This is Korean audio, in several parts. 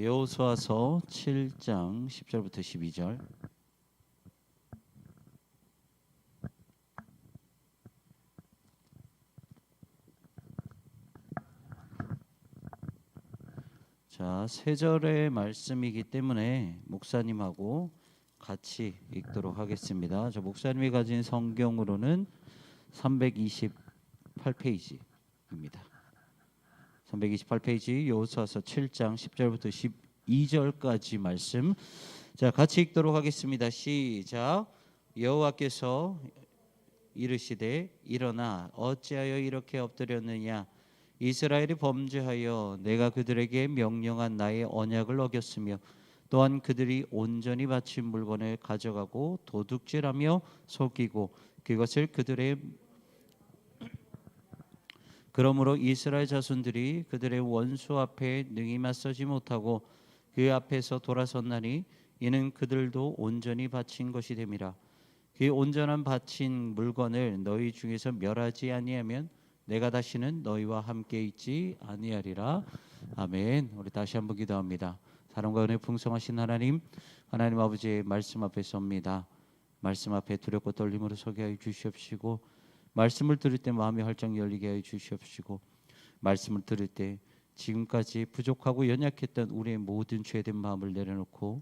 여호수아서 7장 10절부터 12절. 자, 세 절의 말씀이기 때문에 목사님하고 같이 읽도록 하겠습니다. 저 목사님이 가진 성경으로는 328페이지입니다. 328페이지 여호수아서 7장 10절부터 12절까지 말씀. 자, 같이 읽도록 하겠습니다. 시작. 여호와께서 이르시되 일어나 어찌하여 이렇게 엎드렸느냐. 이스라엘이 범죄하여 내가 그들에게 명령한 나의 언약을 어겼으며 또한 그들이 온전히 바친 물건을 가져가고 도둑질하며 속이고 그것을 그들의 그러므로 이스라엘 자손들이 그들의 원수 앞에 능히 맞서지 못하고 그 앞에서 돌아섰나니 이는 그들도 온전히 바친 것이 됨이라. 그 온전한 바친 물건을 너희 중에서 멸하지 아니하면 내가 다시는 너희와 함께 있지 아니하리라. 아멘. 우리 다시 한번 기도합니다. 사랑과 은혜 풍성하신 하나님 아버지의 말씀 앞에 섭니다. 말씀 앞에 두렵고 떨림으로 서게 하여 주시옵시고, 말씀을 들을 때 마음이 활짝 열리게 하여 주시옵시고, 말씀을 들을 때 지금까지 부족하고 연약했던 우리의 모든 죄된 마음을 내려놓고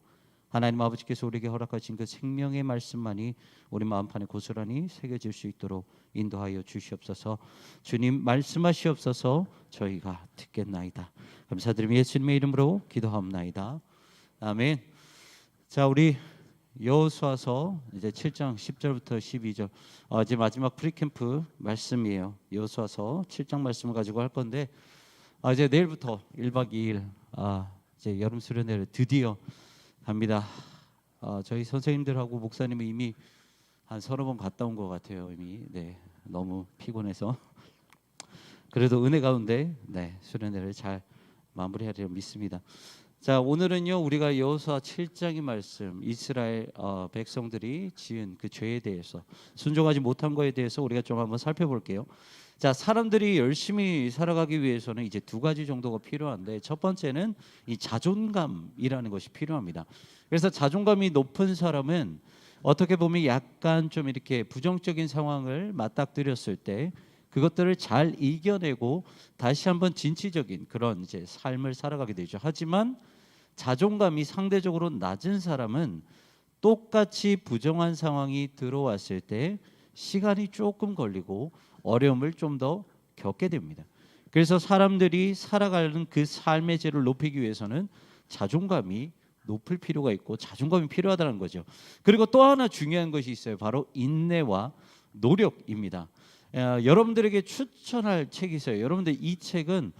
하나님 아버지께서 우리에게 허락하신 그 생명의 말씀만이 우리 마음판에 고스란히 새겨질 수 있도록 인도하여 주시옵소서. 주님 말씀하시옵소서. 저희가 듣겠나이다. 감사드리며 예수님의 이름으로 기도하옵나이다. 아멘. 자, 우리 여호수아서 이제 7장 10절부터 12절 이제 마지막 프리캠프 말씀이에요. 여호수아서 7장 말씀을 가지고 할 건데 이제 내일부터 1박 2일 이제 여름 수련회를 드디어 갑니다. 저희 선생님들하고 목사님은 이미 한 30번 갔다 온 것 같아요. 이미 너무 피곤해서 그래도 은혜 가운데 수련회를 잘 마무리하리라 믿습니다. 자, 오늘은요 우리가 여호수아 7장의 말씀, 이스라엘 백성들이 지은 그 죄에 대해서, 순종하지 못한 것에 대해서 우리가 좀 한번 살펴볼게요. 자, 사람들이 열심히 살아가기 위해서는 이제 두 가지 정도가 필요한데, 첫 번째는 이 자존감이라는 것이 필요합니다. 그래서 자존감이 높은 사람은 어떻게 보면 약간 좀 이렇게 부정적인 상황을 맞닥뜨렸을 때 그것들을 잘 이겨내고 다시 한번 진취적인 그런 이제 삶을 살아가게 되죠. 하지만 자존감이 상대적으로 낮은 사람은 똑같이 부정한 상황이 들어왔을 때 시간이 조금 걸리고 어려움을 좀 더 겪게 됩니다. 그래서 사람들이 살아가는 그 삶의 질을 높이기 위해서는 자존감이 높을 필요가 있고 자존감이 필요하다는 거죠. 그리고 또 하나 중요한 것이 있어요. 바로 인내와 노력입니다. 여러분들에게 추천할 책이 있어요. 여러분들 이 책은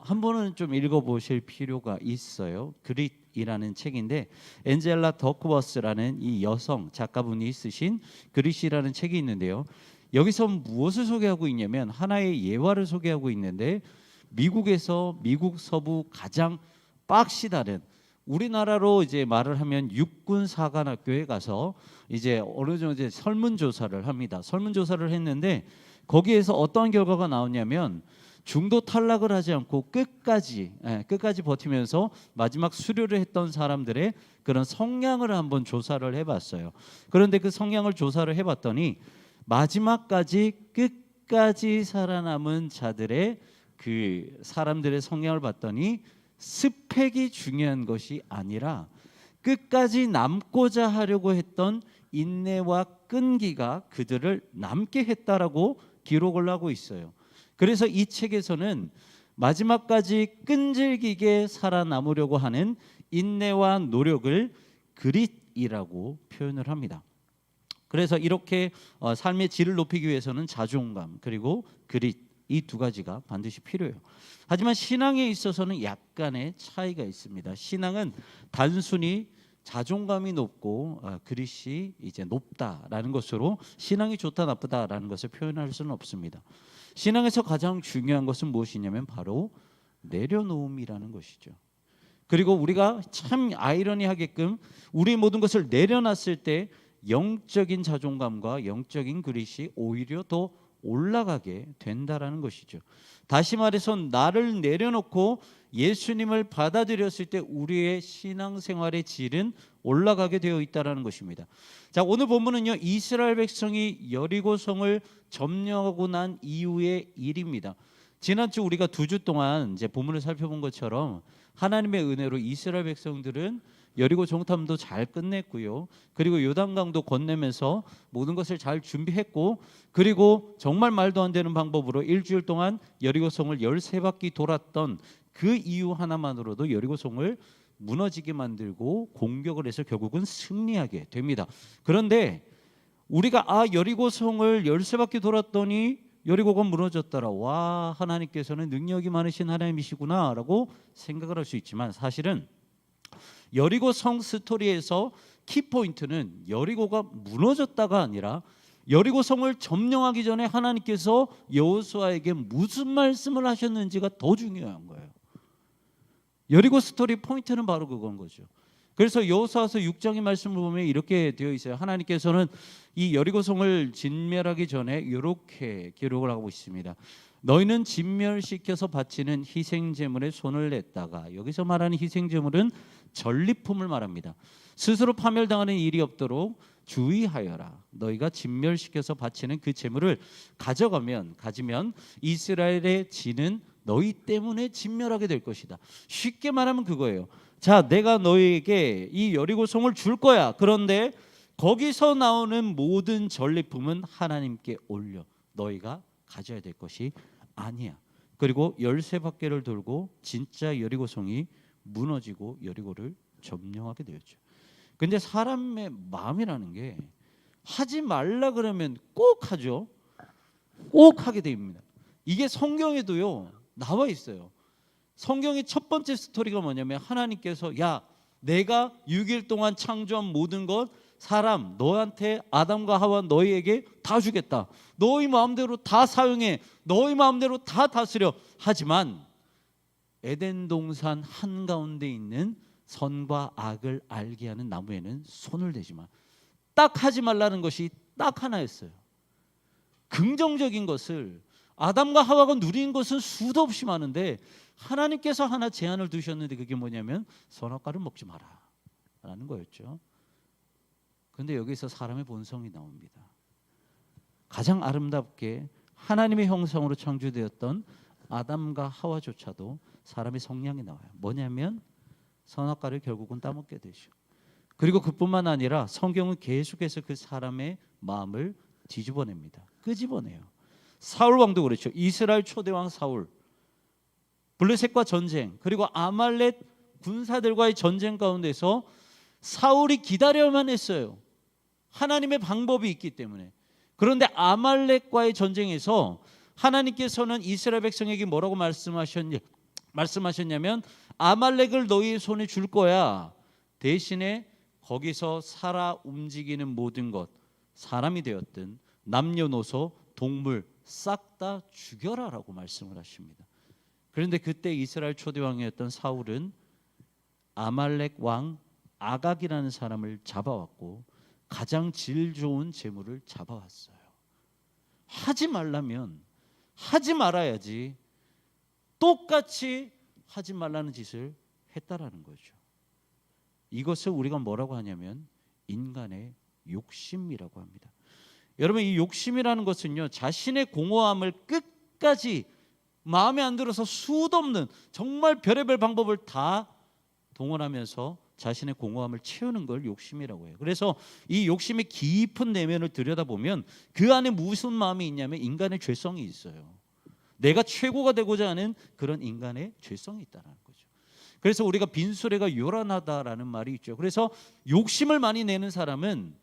한 번은 좀 읽어보실 필요가 있어요. 그릿이라는 책인데 엔젤라 더크워스라는 이 여성 작가분이 쓰신 그릿이라는 책이 있는데요. 여기서 무엇을 소개하고 있냐면 하나의 예화를 소개하고 있는데, 미국에서 미국 서부 가장 빡시다는, 우리나라로 이제 말을 하면 육군 사관학교에 가서 이제 어느 정도 이제 설문조사를 합니다. 설문조사를 했는데 거기에서 어떠한 결과가 나오냐면 중도 탈락을 하지 않고 끝까지 버티면서 마지막 수료를 했던 사람들의 그런 성향을 한번 조사를 해봤어요. 그런데 그 성향을 조사를 해봤더니 마지막까지 끝까지 살아남은 자들의 그 사람들의 성향을 봤더니 스펙이 중요한 것이 아니라 끝까지 남고자 하려고 했던 인내와 끈기가 그들을 남게 했다라고 기록을 하고 있어요. 그래서 이 책에서는 마지막까지 끈질기게 살아남으려고 하는 인내와 노력을 그릿이라고 표현을 합니다. 그래서 이렇게 삶의 질을 높이기 위해서는 자존감 그리고 그릿, 이 두 가지가 반드시 필요해요. 하지만 신앙에 있어서는 약간의 차이가 있습니다. 신앙은 단순히 자존감이 높고 그릿이 이제 높다라는 것으로 신앙이 좋다 나쁘다라는 것을 표현할 수는 없습니다. 신앙에서 가장 중요한 것은 무엇이냐면 바로 내려놓음이라는 것이죠. 그리고 우리가 참 아이러니하게끔 우리 모든 것을 내려놨을 때 영적인 자존감과 영적인 그릿이 오히려 더 올라가게 된다라는 것이죠. 다시 말해서 나를 내려놓고 예수님을 받아들였을 때 우리의 신앙생활의 질은 올라가게 되어 있다라는 것입니다. 자, 오늘 본문은요, 이스라엘 백성이 여리고성을 점령하고 난 이후의 일입니다. 지난주 우리가 2주 동안 이제 본문을 살펴본 것처럼 하나님의 은혜로 이스라엘 백성들은 여리고 정탐도 잘 끝냈고요. 그리고 요단강도 건네면서 모든 것을 잘 준비했고, 그리고 정말 말도 안 되는 방법으로 일주일 동안 여리고성을 13바퀴 돌았던 그 이유 하나만으로도 여리고성을 무너지게 만들고 공격을 해서 결국은 승리하게 됩니다. 그런데 우리가 여리고성을 13바퀴 돌았더니 여리고가 무너졌더라. 와, 하나님께서는 능력이 많으신 하나님이시구나 라고 생각을 할 수 있지만, 사실은 여리고 성 스토리에서 키포인트는 여리고가 무너졌다가 아니라 여리고 성을 점령하기 전에 하나님께서 여호수아에게 무슨 말씀을 하셨는지가 더 중요한 거예요. 여리고 스토리 포인트는 바로 그건 거죠. 그래서 여호수아서 6장의 말씀을 보면 이렇게 되어 있어요. 하나님께서는 이 여리고 성을 진멸하기 전에 이렇게 기록을 하고 있습니다. 너희는 진멸시켜서 바치는 희생제물에 손을 냈다가, 여기서 말하는 희생제물은 전리품을 말합니다. 스스로 파멸당하는 일이 없도록 주의하여라. 너희가 진멸시켜서 바치는 그 제물을 가지면 이스라엘의 진은 너희 때문에 진멸하게 될 것이다. 쉽게 말하면 그거예요. 자, 내가 너희에게 이 여리고성을 줄 거야. 그런데 거기서 나오는 모든 전리품은 하나님께 올려. 너희가 가져야 될 것이 아니야. 그리고 13바퀴를 돌고 진짜 여리고성이 무너지고 여리고를 점령하게 되었죠. 근데 사람의 마음이라는 게 하지 말라 그러면 꼭 하죠. 꼭 하게 됩니다. 이게 성경에도요 나와 있어요. 성경의 첫 번째 스토리가 뭐냐면, 하나님께서 야, 내가 6일 동안 창조한 모든 것, 사람 너한테, 아담과 하와 너희에게 다 주겠다. 너희 마음대로 다 사용해. 너희 마음대로 다 다스려. 하지만 에덴 동산 한가운데 있는 선과 악을 알게 하는 나무에는 손을 대지 마. 딱 하지 말라는 것이 딱 하나였어요. 긍정적인 것을 아담과 하와가 누린 것은 수도 없이 많은데, 하나님께서 하나 제한을 두셨는데 그게 뭐냐면 선악과를 먹지 마라 라는 거였죠. 그런데 여기서 사람의 본성이 나옵니다. 가장 아름답게 하나님의 형상으로 창조되었던 아담과 하와조차도 사람의 성향이 나와요. 뭐냐면 선악과를 결국은 따먹게 되죠. 그리고 그뿐만 아니라 성경은 계속해서 그 사람의 마음을 뒤집어냅니다. 끄집어내요. 사울 왕도 그렇죠. 이스라엘 초대왕 사울, 블레셋과 전쟁, 그리고 아말렉 군사들과의 전쟁 가운데서 사울이 기다려야만 했어요. 하나님의 방법이 있기 때문에. 그런데 아말렉과의 전쟁에서 하나님께서는 이스라엘 백성에게 뭐라고 말씀하셨냐면, 아말렉을 너희의 손에 줄 거야. 대신에 거기서 살아 움직이는 모든 것, 사람이 되었든 남녀노소 동물 싹 다 죽여라 라고 말씀을 하십니다. 그런데 그때 이스라엘 초대왕이었던 사울은 아말렉 왕 아각이라는 사람을 잡아왔고 가장 질 좋은 재물을 잡아왔어요. 하지 말라면 하지 말아야지 똑같이 하지 말라는 짓을 했다라는 거죠. 이것을 우리가 뭐라고 하냐면 인간의 욕심이라고 합니다. 여러분, 이 욕심이라는 것은요, 자신의 공허함을 끝까지 마음에 안 들어서 수도 없는 정말 별의별 방법을 다 동원하면서 자신의 공허함을 채우는 걸 욕심이라고 해요. 그래서 이 욕심의 깊은 내면을 들여다보면 그 안에 무슨 마음이 있냐면 인간의 죄성이 있어요. 내가 최고가 되고자 하는 그런 인간의 죄성이 있다는 거죠. 그래서 우리가 빈수레가 요란하다라는 말이 있죠. 그래서 욕심을 많이 내는 사람은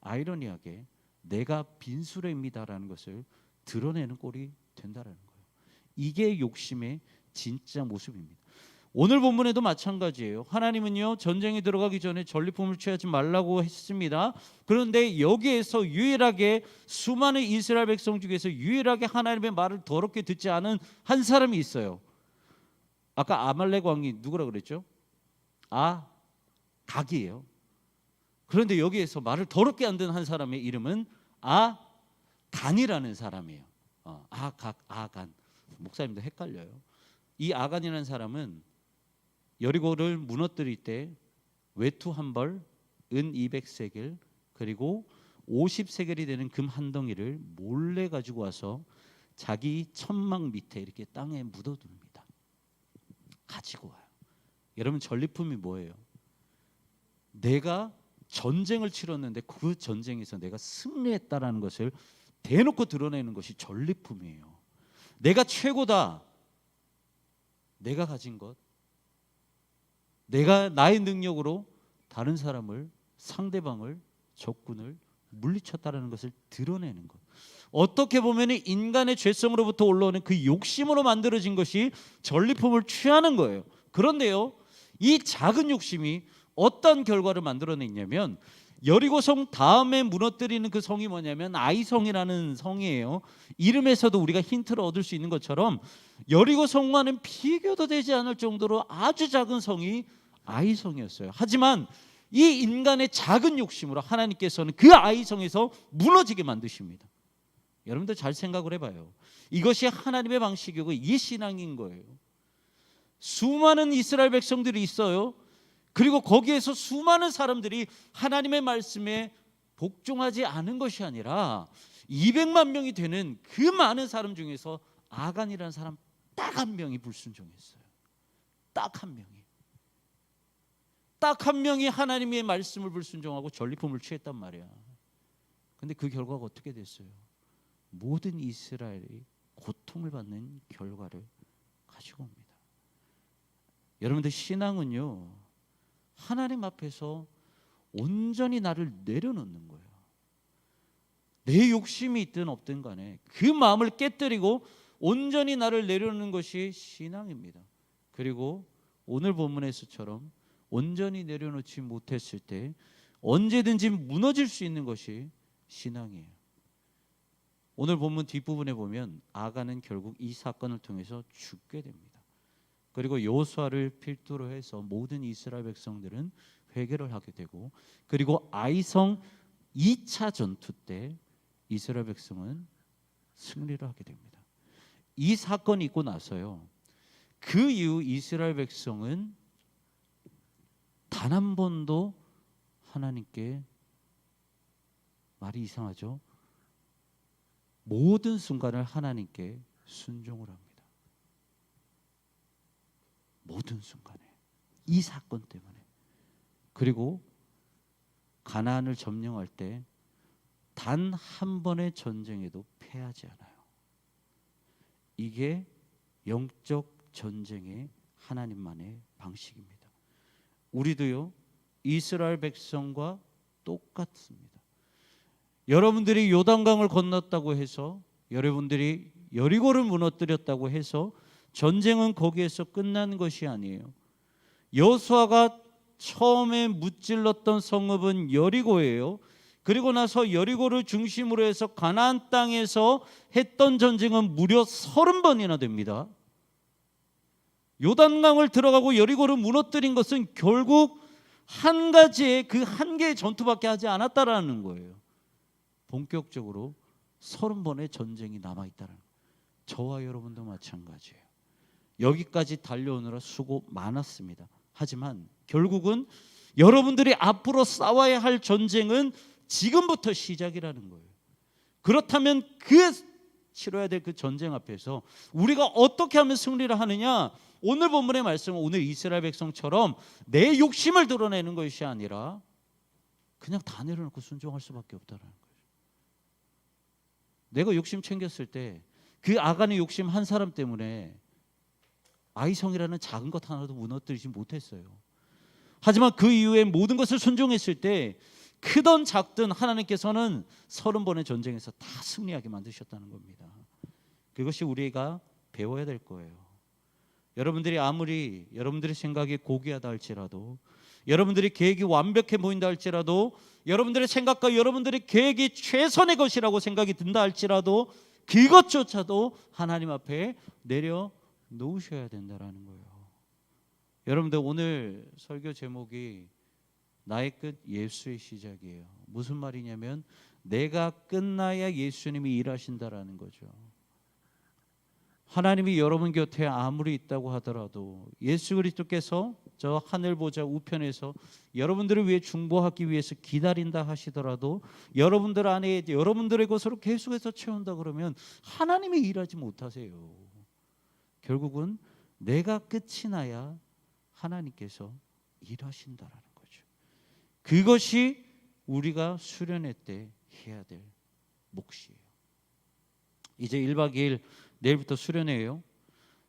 아이러니하게 내가 빈수레입니다라는 것을 드러내는 꼴이 된다라는 거예요. 이게 욕심의 진짜 모습입니다. 오늘 본문에도 마찬가지예요. 하나님은요, 전쟁에 들어가기 전에 전리품을 취하지 말라고 했습니다. 그런데 여기에서 유일하게 수많은 이스라엘 백성 중에서 유일하게 하나님의 말을 더럽게 듣지 않은 한 사람이 있어요. 아까 아말렉 왕이 누구라 그랬죠? 각이에요. 그런데 여기에서 말을 더럽게 안 듣는 한 사람의 이름은 간이라는 사람이에요. 아간. 목사님도 헷갈려요. 이 아간이라는 사람은 여리고를 무너뜨릴 때 외투 한 벌, 은 200세겔, 그리고 50세겔이 되는 금 한 덩이를 몰래 가지고 와서 자기 천막 밑에 이렇게 땅에 묻어둡니다. 가지고 와요. 여러분, 전리품이 뭐예요? 내가 전쟁을 치렀는데 그 전쟁에서 내가 승리했다라는 것을 대놓고 드러내는 것이 전리품이에요. 내가 최고다. 내가 가진 것, 내가 나의 능력으로 다른 사람을, 상대방을, 적군을 물리쳤다라는 것을 드러내는 것. 어떻게 보면 인간의 죄성으로부터 올라오는 그 욕심으로 만들어진 것이 전리품을 취하는 거예요. 그런데요, 이 작은 욕심이 어떤 결과를 만들어냈냐면, 여리고성 다음에 무너뜨리는 그 성이 뭐냐면 아이성이라는 성이에요. 이름에서도 우리가 힌트를 얻을 수 있는 것처럼 여리고성과는 비교도 되지 않을 정도로 아주 작은 성이 아이성이었어요. 하지만 이 인간의 작은 욕심으로 하나님께서는 그 아이성에서 무너지게 만드십니다. 여러분들 잘 생각을 해봐요. 이것이 하나님의 방식이고 이게 신앙인 거예요. 수많은 이스라엘 백성들이 있어요. 그리고 거기에서 수많은 사람들이 하나님의 말씀에 복종하지 않은 것이 아니라 200만 명이 되는 그 많은 사람 중에서 아간이라는 사람 딱 한 명이 불순종했어요. 딱 한 명이. 딱 한 명이 하나님의 말씀을 불순종하고 전리품을 취했단 말이야. 근데 그 결과가 어떻게 됐어요? 모든 이스라엘이 고통을 받는 결과를 가지고 옵니다. 여러분들, 신앙은요, 하나님 앞에서 온전히 나를 내려놓는 거예요. 내 욕심이 있든 없든 간에 그 마음을 깨뜨리고 온전히 나를 내려놓는 것이 신앙입니다. 그리고 오늘 본문에서처럼 온전히 내려놓지 못했을 때 언제든지 무너질 수 있는 것이 신앙이에요. 오늘 본문 뒷부분에 보면 아간은 결국 이 사건을 통해서 죽게 됩니다. 그리고 여호수아를 필두로 해서 모든 이스라엘 백성들은 회개를 하게 되고, 그리고 아이성 2차 전투 때 이스라엘 백성은 승리를 하게 됩니다. 이 사건이 있고 나서요, 그 이후 이스라엘 백성은 단 한 번도 하나님께, 말이 이상하죠? 모든 순간을 하나님께 순종을 합니다. 모든 순간에 이 사건 때문에. 그리고 가나안을 점령할 때 단 한 번의 전쟁에도 패하지 않아요. 이게 영적 전쟁의 하나님만의 방식입니다. 우리도요, 이스라엘 백성과 똑같습니다. 여러분들이 요단강을 건넜다고 해서, 여러분들이 여리고를 무너뜨렸다고 해서 전쟁은 거기에서 끝난 것이 아니에요. 여호수아가 처음에 무찔렀던 성읍은 여리고예요. 그리고 나서 여리고를 중심으로 해서 가나안 땅에서 했던 전쟁은 무려 30번이나 됩니다. 요단강을 들어가고 여리고를 무너뜨린 것은 결국 한 가지의, 그 한 개의 전투밖에 하지 않았다라는 거예요. 본격적으로 30번의 전쟁이 남아있다는 거예요. 저와 여러분도 마찬가지예요. 여기까지 달려오느라 수고 많았습니다. 하지만 결국은 여러분들이 앞으로 싸워야 할 전쟁은 지금부터 시작이라는 거예요. 그렇다면 그 치러야 될 그 전쟁 앞에서 우리가 어떻게 하면 승리를 하느냐? 오늘 본문의 말씀은 오늘 이스라엘 백성처럼 내 욕심을 드러내는 것이 아니라 그냥 다 내려놓고 순종할 수밖에 없다는 거예요. 내가 욕심 챙겼을 때 그 아간의 욕심 한 사람 때문에 아이성이라는 작은 것 하나도 무너뜨리지 못했어요. 하지만 그 이후에 모든 것을 순종했을 때 크든 작든 하나님께서는 30번의 전쟁에서 다 승리하게 만드셨다는 겁니다. 그것이 우리가 배워야 될 거예요. 여러분들이 아무리 여러분들의 생각이 고귀하다 할지라도, 여러분들이 계획이 완벽해 보인다 할지라도, 여러분들의 생각과 여러분들의 계획이 최선의 것이라고 생각이 든다 할지라도 그것조차도 하나님 앞에 내려놓으셔야 된다는 거예요. 여러분들, 오늘 설교 제목이 나의 끝 예수의 시작이에요. 무슨 말이냐면 내가 끝나야 예수님이 일하신다라는 거죠. 하나님이 여러분 곁에 아무리 있다고 하더라도 예수 그리스도께서 저 하늘 보좌 우편에서 여러분들을 위해 중보하기 위해서 기다린다 하시더라도 여러분들 안에 여러분들의 것으로 계속해서 채운다 그러면 하나님이 일하지 못하세요. 결국은 내가 끝이 나야 하나님께서 일하신다라는 거죠. 그것이 우리가 수련회 때 해야 될 몫이에요. 이제 1박 2일 내일부터 수련회예요.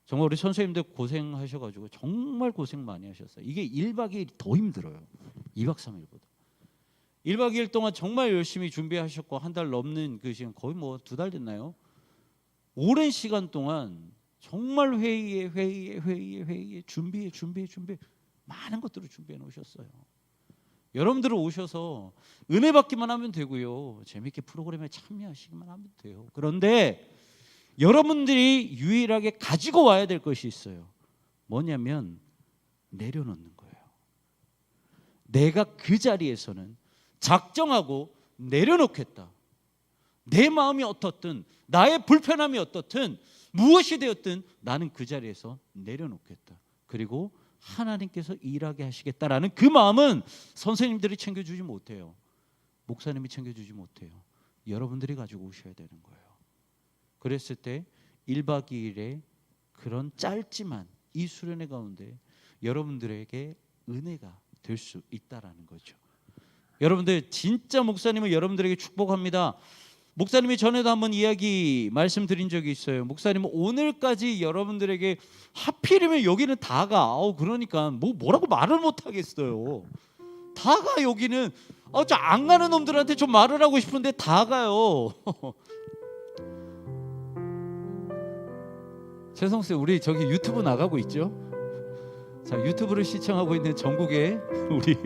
정말 우리 선생님들 고생하셔가지고 정말 고생 많이 하셨어요. 이게 1박 2일이 더 힘들어요. 2박 3일보다. 1박 2일 동안 정말 열심히 준비하셨고 한 달 넘는 그 시간 거의 뭐 2달 됐나요? 오랜 시간 동안 정말 회의에 준비해 많은 것들을 준비해 놓으셨어요. 여러분들은 오셔서 은혜 받기만 하면 되고요. 재밌게 프로그램에 참여하시기만 하면 돼요. 그런데 여러분들이 유일하게 가지고 와야 될 것이 있어요. 뭐냐면 내려놓는 거예요. 내가 그 자리에서는 작정하고 내려놓겠다. 내 마음이 어떻든 나의 불편함이 어떻든 무엇이 되었든 나는 그 자리에서 내려놓겠다. 그리고 하나님께서 일하게 하시겠다라는 그 마음은 선생님들이 챙겨주지 못해요. 목사님이 챙겨주지 못해요. 여러분들이 가지고 오셔야 되는 거예요. 그랬을 때 1박 2일의 그런 짧지만 이 수련회 가운데 여러분들에게 은혜가 될 수 있다라는 거죠. 여러분들 진짜 목사님은 여러분들에게 축복합니다. 목사님이 전에도 한번 이야기 말씀드린 적이 있어요. 목사님은 오늘까지 여러분들에게 하필이면 여기는 다가 그러니까 뭐라고 말을 못 하겠어요. 다가 여기는 저 안 가는 놈들한테 좀 말을 하고 싶은데 다 가요. 최성수 우리 저기 유튜브 나가고 있죠? 자, 유튜브를 시청하고 있는 전국에 우리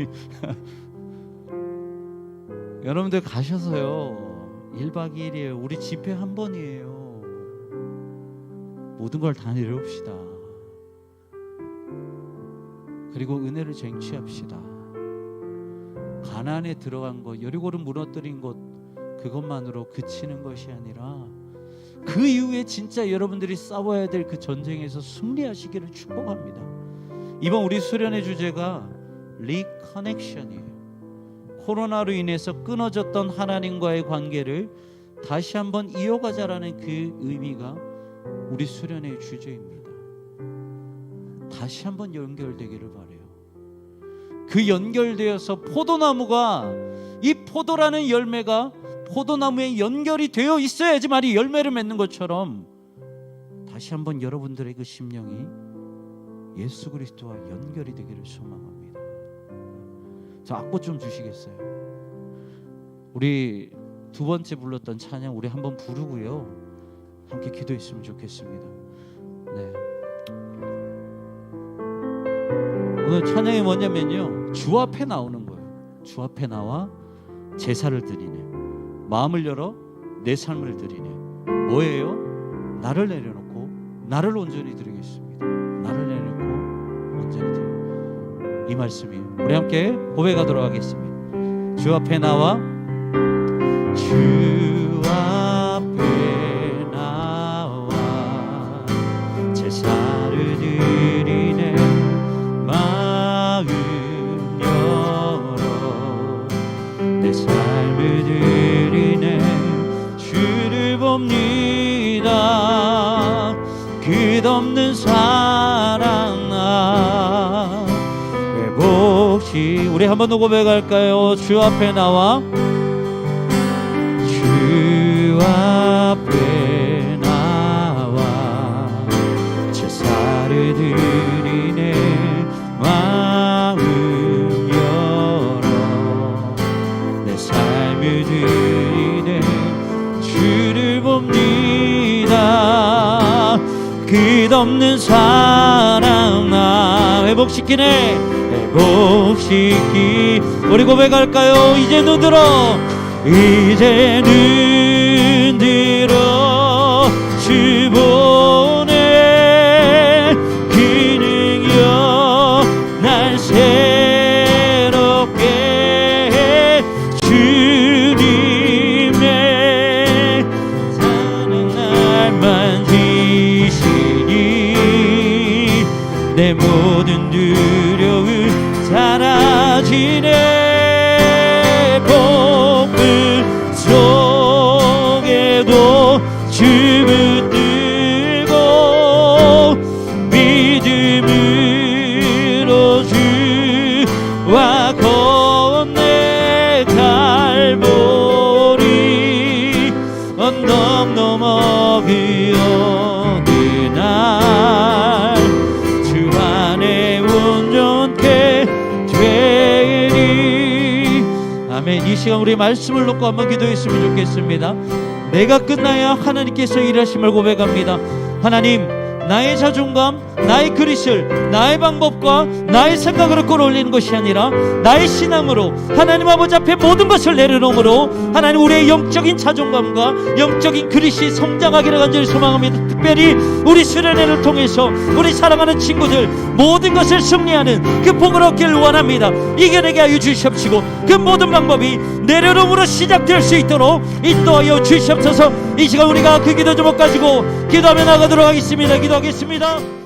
여러분들 가셔서요. 1박 2일이에요. 우리 집회 한 번이에요. 모든 걸 다 내려옵시다. 그리고 은혜를 쟁취합시다. 가나안에 들어간 것, 여리고를 무너뜨린 것 그것만으로 그치는 것이 아니라 그 이후에 진짜 여러분들이 싸워야 될 그 전쟁에서 승리하시기를 축복합니다. 이번 우리 수련의 주제가 리커넥션이에요. 코로나로 인해서 끊어졌던 하나님과의 관계를 다시 한번 이어가자라는 그 의미가 우리 수련의 주제입니다. 다시 한번 연결되기를 바라요. 그 연결되어서 포도나무가 이 포도라는 열매가 포도나무에 연결이 되어 있어야지만이 열매를 맺는 것처럼 다시 한번 여러분들의 그 심령이 예수 그리스도와 연결이 되기를 소망합니다. 자, 악보 좀 주시겠어요? 우리 두 번째 불렀던 찬양 우리 한번 부르고요. 함께 기도했으면 좋겠습니다. 네. 오늘 찬양이 뭐냐면요. 주 앞에 나오는 거예요. 주 앞에 나와 제사를 드리네. 마음을 열어 내 삶을 드리네. 뭐예요? 나를 내려놓고 나를 온전히 드리겠습니다. 나를 내려놓고 온전히 드리겠습니다. 이 말씀이에요. 우리 함께 고백하도록 하겠습니다. 주 앞에 나와 주 앞에 나와 제사를 드리네. 마음 열어 내 삶을 드리네. 주를 봅니다. 끝없는 사랑 회복시. 우리 한 번 더 고백할까요? 주 앞에 나와 주 앞에 나와 제사를 드리네. 마음 열어 내 삶을 드리네. 주를 봅니다. 끝없는 사랑 나 회복시키네. 회복시키. 우리 고백할까요? 이제 눈 들어 이제 눈 들어 주 보내. 그 능력 날 새롭게 해. 주님의 사는 날 만지시 모든 두려움 사라지네. 폭풍 속에도 주 붙들고 믿음으로 주와 건네 갈보리 언덕 넘어 그 어느 날 주 안에 온전케 되리. 아멘. 이 시간 우리 말씀을 놓고 한번 기도했으면 좋겠습니다. 내가 끝나야 하나님께서 일하심을 고백합니다. 하나님, 나의 자존감, 나의 그리슬, 나의 방법과 나의 생각으로 끌어올리는 것이 아니라 나의 신앙으로 하나님 아버지 앞에 모든 것을 내려놓음으로 하나님 우리의 영적인 자존감과 영적인 그리스이 성장하기를 간절히 소망합니다. 특별히 우리 수련회를 통해서 우리 사랑하는 친구들 모든 것을 승리하는 그 복을 얻기를 원합니다. 이겨내게 하여 주시옵시고 그 모든 방법이 내려놓음으로 시작될 수 있도록 인도하여 주시옵소서. 이 시간 우리가 그 기도 제목 가지고 기도하며 나가도록 하겠습니다. 기도하겠습니다.